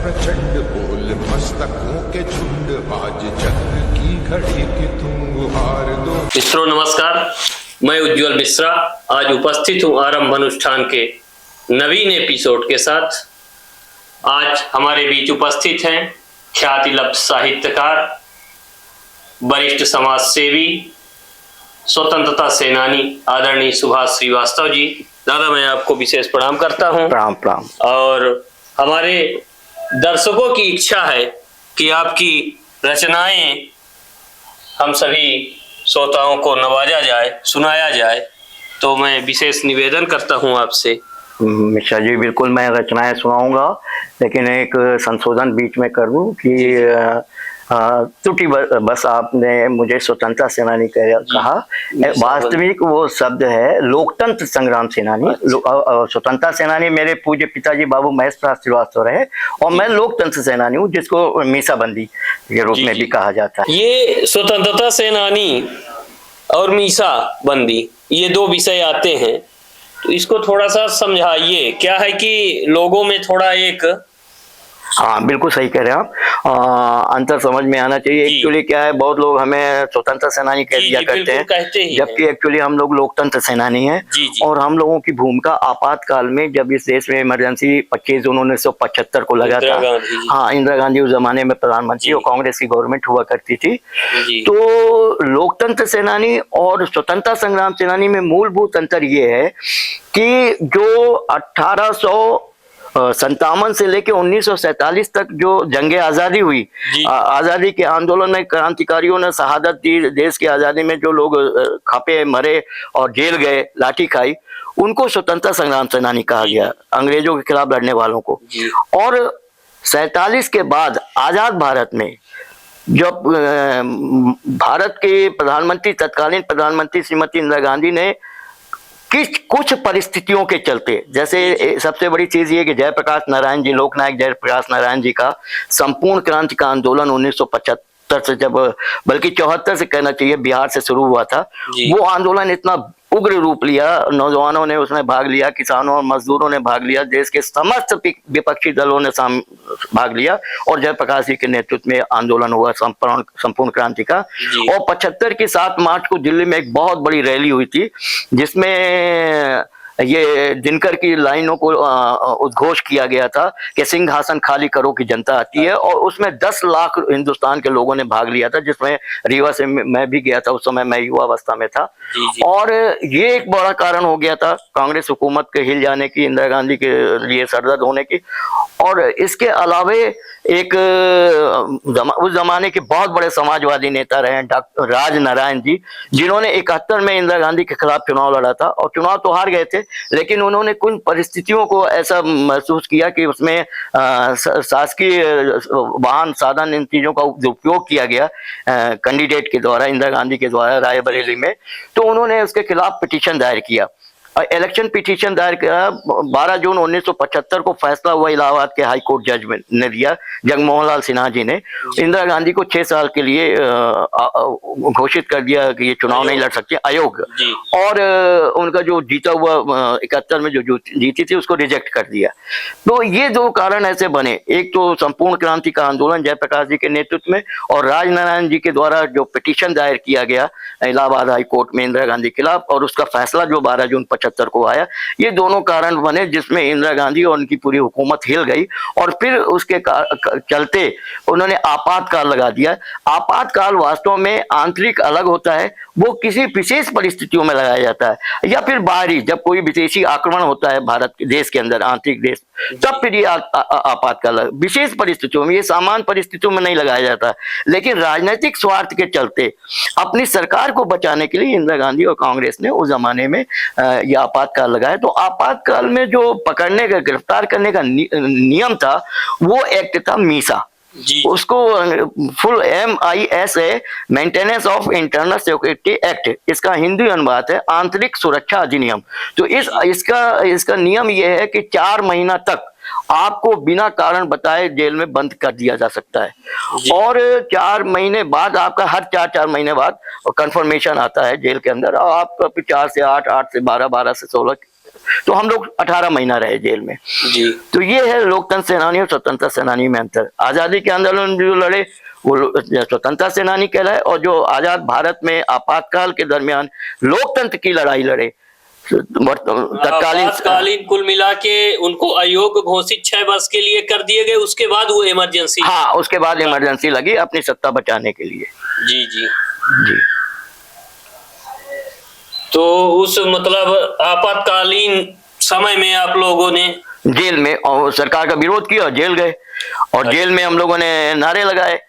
प्रचंड बोल मस्तकों के झुंड, आज चक्र की घड़ी के तुम गुहार दो। मित्रों नमस्कार, मैं उज्जवल मिश्रा आज उपस्थित हूँ आरंभ अनुष्ठान के नवीन एपिसोड के साथ। आज हमारे बीच उपस्थित हैं ख्याति लब्ध साहित्यकार, वरिष्ठ समाज सेवी, स्वतंत्रता सेनानी आदरणीय सुभाष श्रीवास्तव जी। दादा मैं आपको विशेष प्रणाम करता हूँ। प्रणाम प्रणाम। और हमारे दर्शकों की इच्छा है कि आपकी रचनाएं हम सभी श्रोताओं को नवाजा जाए, सुनाया जाए, तो मैं विशेष निवेदन करता हूं आपसे। मिश्रा जी बिल्कुल मैं रचनाएं सुनाऊंगा, लेकिन एक संशोधन बीच में कर दूं कि त्रुटि बस आपने मुझे स्वतंत्रता सेनानी कहा, वास्तविक वो शब्द है लोकतंत्र संग्राम सेनानी। स्वतंत्रता सेनानी मेरे पूज्य पिताजी बाबू महेश प्रसाद श्रीवास्तव रहे, और मैं लोकतंत्र सेनानी हूँ जिसको मीसाबंदी के रूप में भी कहा जाता है। ये स्वतंत्रता सेनानी और मीसाबंदी ये दो विषय आते हैं, तो इसको थोड़ा सा समझाइए। क्या है कि लोगों में थोड़ा एक हाँ बिल्कुल सही कह रहे हैं आप, अंतर समझ में आना चाहिए। एक्चुअली क्या है, बहुत लोग हमें स्वतंत्र सेनानी कह दिया करते हैं, जबकि एक्चुअली हम लोग लोकतंत्र सेनानी हैं। और हम लोगों की भूमिका आपातकाल में, जब इस देश में इमरजेंसी 25 जून 1975 को लगा था, हाँ इंदिरा गांधी उस जमाने में प्रधानमंत्री और कांग्रेस की गवर्नमेंट हुआ करती थी, तो लोकतंत्र सेनानी और स्वतंत्रता संग्राम सेनानी में मूलभूत अंतर ये है कि जो 1857 से लेकर 1947 तक जो जंगे आजादी हुई, आजादी के आंदोलन में क्रांतिकारियों ने शहादत दी, देश की आजादी में जो लोग खपे मरे और जेल गए, लाठी खाई, उनको स्वतंत्रता संग्राम सेनानी कहा गया, अंग्रेजों के खिलाफ लड़ने वालों को। और 47 के बाद आजाद भारत में जब भारत के प्रधानमंत्री, तत्कालीन प्रधानमंत्री श्रीमती इंदिरा गांधी ने कुछ परिस्थितियों के चलते, जैसे सबसे बड़ी चीज ये कि जयप्रकाश नारायण जी, लोकनायक जयप्रकाश नारायण जी का संपूर्ण क्रांति का आंदोलन 1975 से, जब बल्कि 74 से कहना चाहिए, बिहार से शुरू हुआ था, वो आंदोलन इतना उग्र रूप लिया, नौजवानों ने उसमें भाग लिया, किसानों और मजदूरों ने भाग लिया, देश के समस्त विपक्षी दलों ने भाग लिया, और जयप्रकाश जी के नेतृत्व में आंदोलन हुआ संपूर्ण क्रांति का। और 75 की 7 मार्च को दिल्ली में एक बहुत बड़ी रैली हुई थी, जिसमें ये दिनकर की लाइनों को उद्घोष किया गया था कि सिंहासन खाली करो की जनता आती है, और उसमें 10 लाख हिंदुस्तान के लोगों ने भाग लिया था, जिसमें रीवा से मैं भी गया था, उस समय मैं युवा अवस्था में था। और ये एक बड़ा कारण हो गया था कांग्रेस हुकूमत के हिल जाने की, इंदिरा गांधी के लिए सरदर्द होने की। और इसके अलावे एक उस जमाने के बहुत बड़े समाजवादी नेता रहे डॉक्टर राजनारायण जी, जिन्होंने 71 में इंदिरा गांधी के खिलाफ चुनाव लड़ा था, और चुनाव तो हार गए थे, लेकिन उन्होंने कुछ परिस्थितियों को ऐसा महसूस किया कि उसमें शासकीय वाहन साधन, इन चीजों का उपयोग किया गया कैंडिडेट के द्वारा, इंदिरा गांधी के द्वारा रायबरेली में, तो उन्होंने उसके खिलाफ पिटीशन दायर किया। इलेक्शन पिटीशन दायर किया। 12 जून 1975 को फैसला हुआ, इलाहाबाद के हाई कोर्ट जज ने दिया, जगमोहन लाल सिन्हा जी ने इंदिरा गांधी को 6 साल के लिए घोषित कर दिया कि ये चुनाव नहीं लड़ सकते, आयोग। और उनका जो जीता हुआ 71 में जो जीती थी उसको रिजेक्ट कर दिया। तो ये 2 कारण ऐसे बने, एक तो संपूर्ण क्रांति का आंदोलन जयप्रकाश जी के नेतृत्व में, और राजनारायण जी के द्वारा जो पिटीशन दायर किया गया इलाहाबाद हाई कोर्ट में इंदिरा गांधी के खिलाफ, और उसका फैसला जो 12 जून 75 को आया। ये दोनों कारण बने जिसमें इंदिरा गांधी और उनकी पूरी हुकूमत हिल गई, और फिर उसके चलते उन्होंने आपातकाल लगा दिया। आपातकाल वास्तव में आंतरिक अलग होता है, वो किसी विशेष परिस्थितियों में लगाया जाता है, या फिर बाहरी, जब कोई विदेशी आक्रमण होता है भारत के देश के अंदर, आंतरिक देश, तब फिर ये आपातकाल विशेष परिस्थितियों में, ये सामान्य परिस्थितियों में नहीं लगाया जाता। लेकिन राजनीतिक स्वार्थ के चलते अपनी सरकार को बचाने के लिए इंदिरा गांधी और कांग्रेस ने उस जमाने में ये आपातकाल लगाया। तो आपातकाल में जो पकड़ने का, गिरफ्तार करने का नियम था, वो एक्ट था मीसा। उसको full MISA, maintenance of internal security act, इसका हिंदी अनुवाद है आंतरिक सुरक्षा अधिनियम। तो इसका नियम यह है कि 4 महीना तक आपको बिना कारण बताए जेल में बंद कर दिया जा सकता है, और 4 महीने बाद आपका, हर 4 महीने बाद कंफर्मेशन आता है जेल के अंदर, और आपका 4 से 8, 8 से 12, 12 से 16 तो हम लोग 18 महीना रहे जेल में। जी। तो ये है लोकतंत्र सेनानी और स्वतंत्रता सेनानी में अंतर। आजादी के आंदोलन जो लड़े वो स्वतंत्रता सेनानी कहलाए, और जो आजाद भारत में आपातकाल के दरमियान लोकतंत्र की लड़ाई लड़े तत्कालीन कुल मिला के उनको अयोग्य घोषित 6 वर्ष के लिए कर दिए गए, उसके बाद वो इमरजेंसी। हाँ, उसके बाद इमरजेंसी लगी अपनी सत्ता बचाने के लिए। जी जी जी। तो उस मतलब आपातकालीन समय में आप लोगों ने जेल में और सरकार का विरोध किया और जेल गए, और जेल में हम लोगों ने नारे लगाए,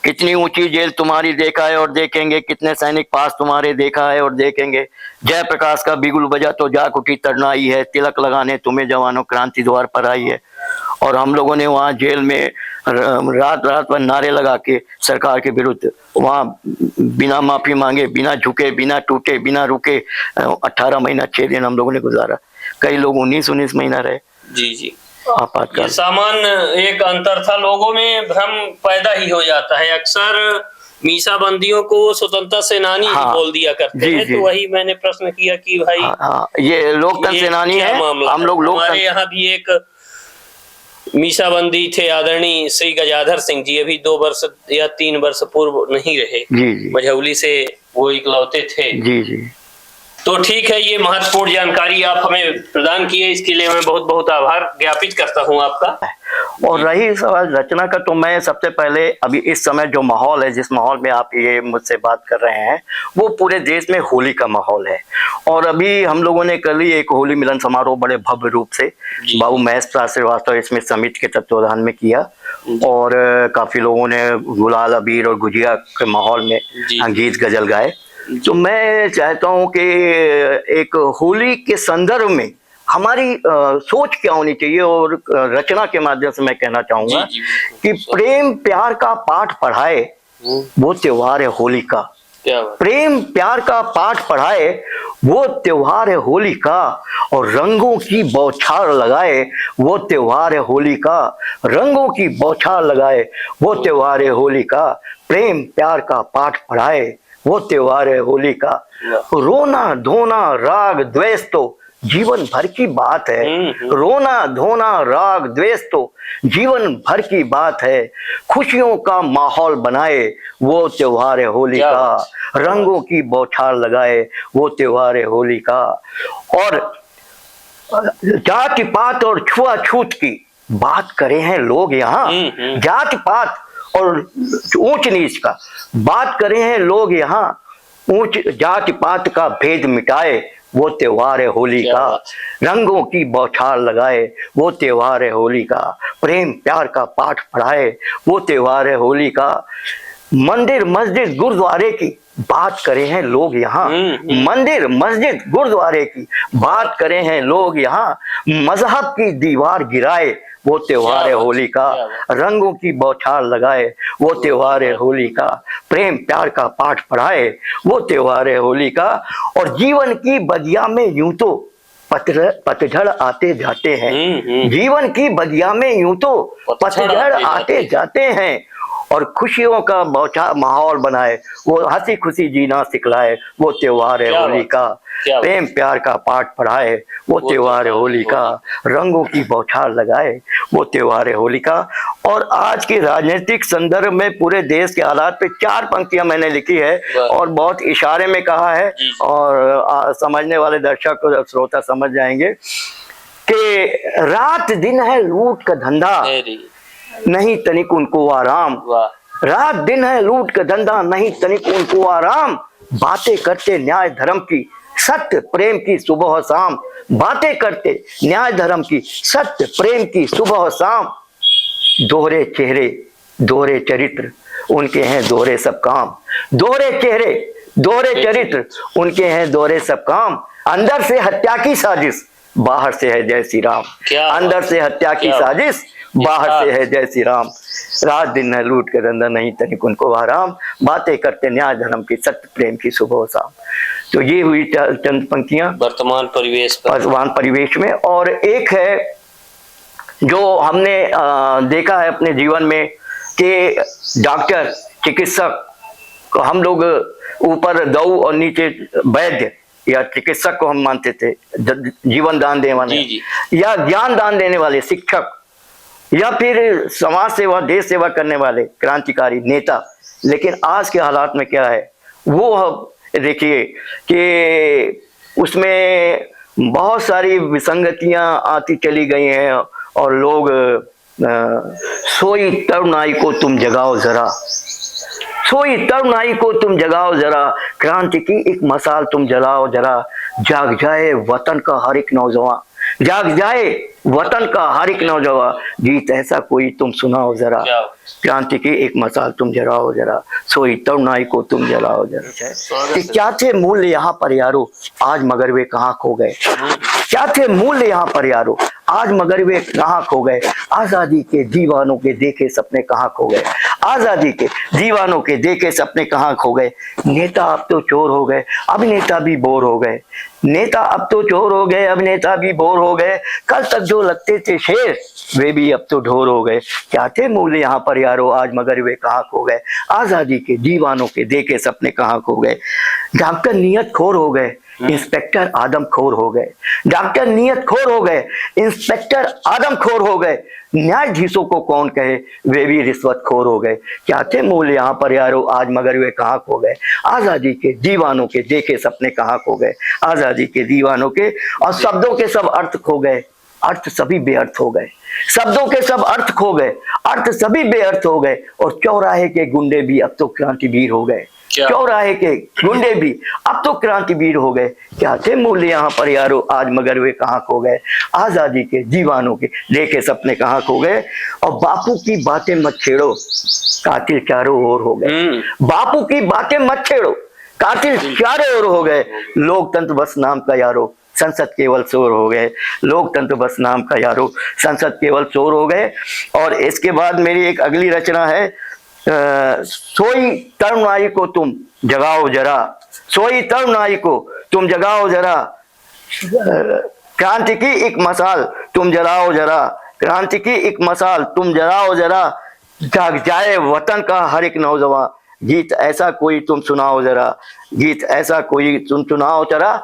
कितनी ऊंची जेल तुम्हारी देखा है और देखेंगे, कितने सैनिक पास तुम्हारे देखा है और देखेंगे, जयप्रकाश का बिगुल बजा तो जाग उठी तरनाई है, तिलक लगाने तुम्हें जवानों क्रांति द्वार पर आई है। और हम लोगों ने वहाँ जेल में रात रात भर नारे लगा के सरकार के विरुद्ध वहाँ बिना माफी मांगे, बिना झुके, बिना टूटे, बिना रुके 18 महीना 6 दिन हम लोगों ने गुजारा। कई लोग 19 महीना रहे। जी जी। आपातकाल सामान्य एक अंतर था, लोगों में भ्रम पैदा ही हो जाता है। अक्सर मीसाबंदियों को स्वतंत्रता सेनानी बोल दिया करते हैं, तो वही मैंने प्रश्न किया कि भाई ये लोकतंत्र सेनानी है, हम लोग लोग। हमारे यहाँ भी एक मीसाबंदी थे आदरणीय श्री गजाधर सिंह जी, अभी 2 वर्ष या 3 वर्ष पूर्व नहीं रहे। जी। मझौली से वो इकलौते थे। जी जी। तो ठीक है, ये महत्वपूर्ण जानकारी आप हमें प्रदान किए, इसके लिए मैं बहुत बहुत आभार ज्ञापित करता हूं आपका। और रही सवाल रचना का, तो मैं सबसे पहले अभी इस समय जो माहौल है, जिस माहौल में आप ये मुझसे बात कर रहे हैं, वो पूरे देश में होली का माहौल है। और अभी हम लोगों ने कल ही एक होली मिलन समारोह बड़े भव्य रूप से बाबू महेश प्रसाद श्रीवास्तव इसमें समिति के तत्वाधान में किया, और काफी लोगों ने गुलाल अबीर और गुजिया के माहौल में गीत गजल गाए। तो मैं चाहता हूं कि एक होली के संदर्भ में हमारी सोच क्या होनी चाहिए, और रचना के माध्यम से मैं कहना चाहूंगा कि प्रेम प्यार का पाठ पढ़ाए वो त्योहार है होली का। प्रेम प्यार का पाठ पढ़ाए वो त्योहार है होली का, और रंगों की बौछार लगाए वो त्योहार है होली का। रंगों की बौछार लगाए वो त्योहार है होली का। प्रेम प्यार का पाठ पढ़ाए वो त्योहार है होली का। रोना धोना राग द्वेष तो जीवन भर की बात है। रोना धोना राग द्वेष तो जीवन भर की बात है। खुशियों का माहौल बनाए वो त्योहार है होली का। रंगों की बौछार लगाए वो त्योहार है होली का। और जाति पात और छुआछूत की बात करे हैं लोग यहाँ। जाति पात और ऊंच नीच का बात करे हैं लोग यहाँ। ऊंच जाति पात का भेद मिटाए वो त्योहार है होली का। रंगों की बौछार लगाए वो त्योहार है होली का। प्रेम प्यार का पाठ पढ़ाए वो त्योहार है होली का। मंदिर मस्जिद गुरुद्वारे की बात करे हैं लोग यहाँ। मंदिर मस्जिद गुरुद्वारे की बात करे हैं लोग यहाँ। मजहब की दीवार गिराए वो त्योहार है होली का। रंगों की बौछार लगाए वो त्योहार है होली का। प्रेम प्यार का पाठ पढ़ाए वो त्योहार है होली का। और जीवन की बगिया में यूं तो पतझड़ आते जाते हैं। जीवन की बगिया में यूं तो पतझड़ आते जाते हैं। और खुशियों का बौछार माहौल बनाए वो हंसी खुशी जीना सिखलाए वो त्योहार है होली का। प्रेम प्यार का पाठ पढ़ाए वो त्योहार है होली का। रंगों की बौछार लगाए वो त्योहार है होली का। और आज के राजनीतिक संदर्भ में पूरे देश के हालात पे 4 पंक्तियां मैंने लिखी है और बहुत इशारे में कहा है, और समझने वाले दर्शक और श्रोता समझ जाएंगे कि रात दिन है लूट का धंधा, नहीं तनिक उनको आराम। रात दिन है लूट का धंधा, नहीं तनिक उनको आराम। बातें करते न्याय धर्म की, सत्य प्रेम की सुबह शाम। बातें करते न्याय धर्म की, सत्य प्रेम की सुबह शाम। दोहरे चेहरे दोहरे चरित्र, उनके हैं दोहरे सब काम। दोहरे चेहरे दोहरे चरित्र, उनके हैं दोहरे सब काम। अंदर से हत्या की साजिश, बाहर से है जय श्री राम। अंदर से हत्या की साजिश, बाहर से है जय श्री राम। रात दिन है लूट के धंधा, नहीं तनिक उनको आराम। बातें करते न्याय धर्म की, सत्य प्रेम की सुबह शाम। तो ये हुई चंद पंक्तियां वर्तमान परिवेश में। और एक है जो हमने देखा है अपने जीवन में कि डॉक्टर चिकित्सक, हम लोग ऊपर दऊ और नीचे वैद्य, या चिकित्सक को हम मानते थे, जीवन दान देने वाले, या ज्ञान दान देने वाले शिक्षक, या फिर समाज सेवा देश सेवा करने वाले क्रांतिकारी नेता। लेकिन आज के हालात में क्या है वो देखिए कि उसमें बहुत सारी विसंगतियां आती चली गई हैं और लोग सोई तरुणाई को तुम जगाओ जरा, सोई तरुणाई को तुम जगाओ जरा, क्रांति की एक मसाल तुम जलाओ जरा, जाग जाए वतन का हर एक नौजवान, जाग जाए वतन का हर एक नौजवान, गीत ऐसा कोई तुम सुनाओ जरा, क्रांति की एक मसाल तुम जलाओ जरा, सोई तरुणाई को तुम जलाओ जरा। कि क्या थे मूल्य यहाँ पर यारो, आज मगर वे कहाँ खो गए, क्या थे मूल्य यहाँ पर यारो, आज मगर वे कहाँ खो गए, आजादी के दीवानों के देखे सपने कहाँ खो गए, आजादी के दीवानों के देखे सपने कहाँ खो गए, नेता अब तो चोर हो गए, अभिनेता भी बोर हो गए, नेता अब तो चोर हो गए, अभिनेता भी बोर हो गए, कल तक जो लगते थे शेर वे भी अब तो ढोर हो गए, क्या थे मूल्य यहाँ पर यारो, आज मगर वे कहाँ खो गए, आजादी के दीवानों के देखे सपने कहाँ खो गए, डॉक्टर नियत खोर हो गए, इंस्पेक्टर आदम खोर हो गए, डॉक्टर नियत खोर हो गए, इंस्पेक्टर आदम खोर हो गए, न्यायाधीशों को कौन कहे वे भी रिश्वत खोर हो गए, क्या थे मूल्य यहाँ पर यारो, आज मगर वे कहाँ खो गए, आजादी के दीवानों के देखे सपने कहाँ खो गए, आजादी के दीवानों के, और शब्दों के सब अर्थ खो गए, अर्थ सभी बेअर्थ हो गए, शब्दों के सब अर्थ खो गए, अर्थ सभी बेअर्थ हो गए, और चौराहे के गुंडे भी अब तो क्रांतिवीर हो गए, चौराहे के गुंडे भी अब तो क्रांतिवीर हो गए, क्या थे मूल्य यहाँ पर यारो, आज मगर वे कहाँ खो गए, आजादी के दीवानों के देखे सपने कहाँ खो गए, और बापू की बातें मत छेड़ो कातिल चारों ओर हो गए, बापू की बातें मत छेड़ो कातिल चारों ओर हो गए, लोकतंत्र बस नाम का यारो, संसद केवल शोर हो गए, लोकतंत्र बस नाम का यारो, संसद केवल शोर हो गए। और इसके बाद मेरी एक अगली रचना है, सोई तरुणाई को तुम जगाओ जरा, सोई तरुणाई को तुम जगाओ जरा, क्रांति की एक मसाल तुम जलाओ जरा, क्रांति की एक मसाल तुम जलाओ जरा, जाग जाए वतन का हर एक नौजवान, गीत ऐसा कोई तुम सुनाओ जरा, गीत ऐसा कोई तुम सुनाओ जरा,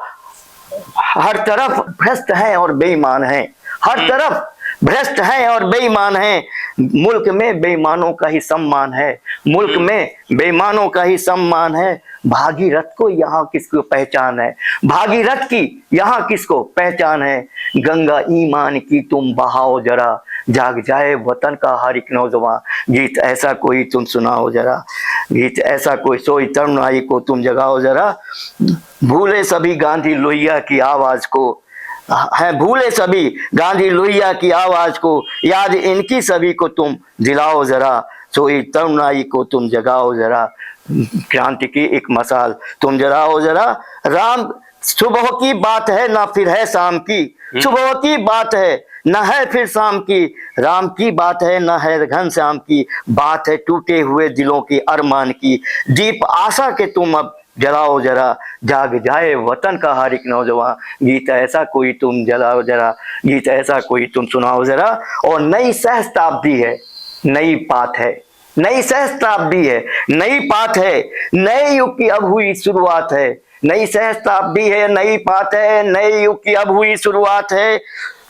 हर तरफ भ्रष्ट है और बेईमान है, हर तरफ भ्रष्ट है और बेईमान है, मुल्क में बेईमानों का ही सम्मान है, मुल्क में बेईमानों का ही सम्मान है, भागीरथ को यहाँ किसको पहचान है, भागीरथ की यहाँ किसको पहचान है, गंगा ईमान की तुम बहाओ जरा, जाग जाए वतन का हर एक नौजवान, गीत ऐसा कोई तुम सुनाओ जरा, गीत ऐसा कोई, सोई तरुणाई को तुम जगाओ जरा, भूले सभी गांधी लोहिया की आवाज को, है भूले सभी गांधी लोहिया की आवाज को, याद इनकी सभी को तुम दिलाओ जरा, सोई तरुणाई को तुम जगाओ जरा, क्रांति की एक मसाल तुम जलाओ जरा, राम सुबह की बात है ना फिर है शाम की, सुबह की बात है न है फिर शाम की, राम की बात है न है घनश्याम की, बात है टूटे हुए दिलों की अरमान की, दीप आशा के तुम अब जलाओ जरा, जाग जाए वतन का हर एक नौजवान, गीत ऐसा कोई तुम जलाओ जरा, गीत ऐसा कोई तुम सुनाओ जरा। और नई सहस्त्राब्दी है, नई पात है, नई सहस्त्राब्दी है, नई पात है, नए युग की अब हुई शुरुआत है, नई सहस्त्राब्दी है, नई पात है, नए युग की अब हुई शुरुआत है,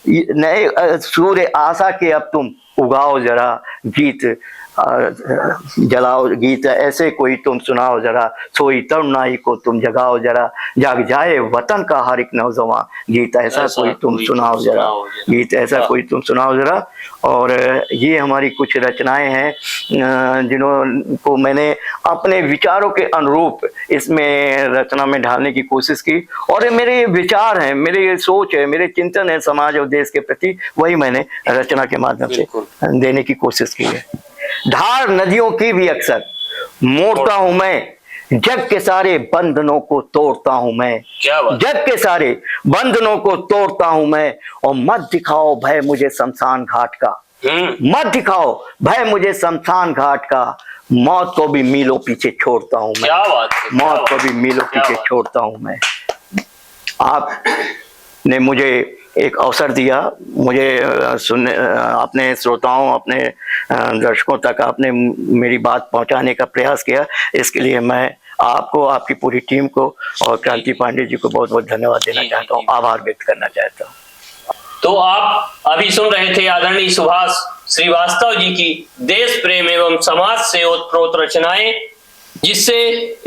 नए सूर्य आशा के अब तुम उगाओ जरा, गीत जलाओ, गीत ऐसे कोई तुम सुनाओ जरा, सोई तरुणाई को तुम जगाओ जरा, जाग जाए वतन का हर एक नौजवान, गीत ऐसा कोई तुम सुनाओ जरा, गीत ऐसा कोई तुम सुनाओ जरा। और ये हमारी कुछ रचनाएं हैं जिनको मैंने अपने विचारों के अनुरूप इसमें रचना में ढालने की कोशिश की, और मेरे ये विचार हैं, मेरे ये सोच है, मेरे चिंतन है समाज और देश के प्रति, वही मैंने रचना के माध्यम से देने की कोशिश की है। धार नदियों की भी अक्सर मोड़ता हूं मैं, जग के सारे बंधनों को तोड़ता हूं मैं, जग के सारे बंधनों को तोड़ता हूं मैं, और मत दिखाओ भय मुझे शमशान घाट का, मत दिखाओ भय मुझे शमशान घाट का, मौत को भी मीलों पीछे छोड़ता हूं मैं, मौत को भी मीलों पीछे छोड़ता हूं मैं। आपने मुझे एक अवसर दिया, मुझे सुनने, अपने श्रोताओं, अपने दर्शकों तक आपने मेरी बात पहुंचाने का प्रयास किया, इसके लिए मैं आपको, आपकी पूरी टीम को और क्रांति पांडे जी को बहुत बहुत धन्यवाद देना चाहता हूँ, आभार व्यक्त करना चाहता हूँ। तो आप अभी सुन रहे थे आदरणीय सुभाष श्रीवास्तव जी की देश प्रेम एवं समाज से ओतप्रोत रचनाएं, जिससे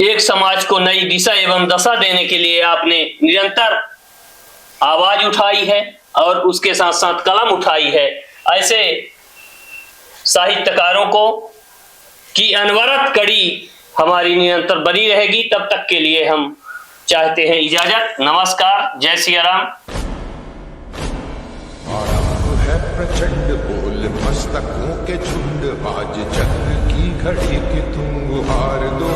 एक समाज को नई दिशा एवं दशा देने के लिए आपने निरंतर आवाज उठाई है और उसके साथ साथ कलम उठाई है। ऐसे साहित्यकारों को की अनवरत कड़ी हमारी निरंतर बनी रहेगी। तब तक के लिए हम चाहते हैं इजाजत। नमस्कार, जय सिया राम। आरंभ है प्रचंड बोल मस्तकों के झुंड, आज चक्र की घड़ी कि तुम गुहार दो।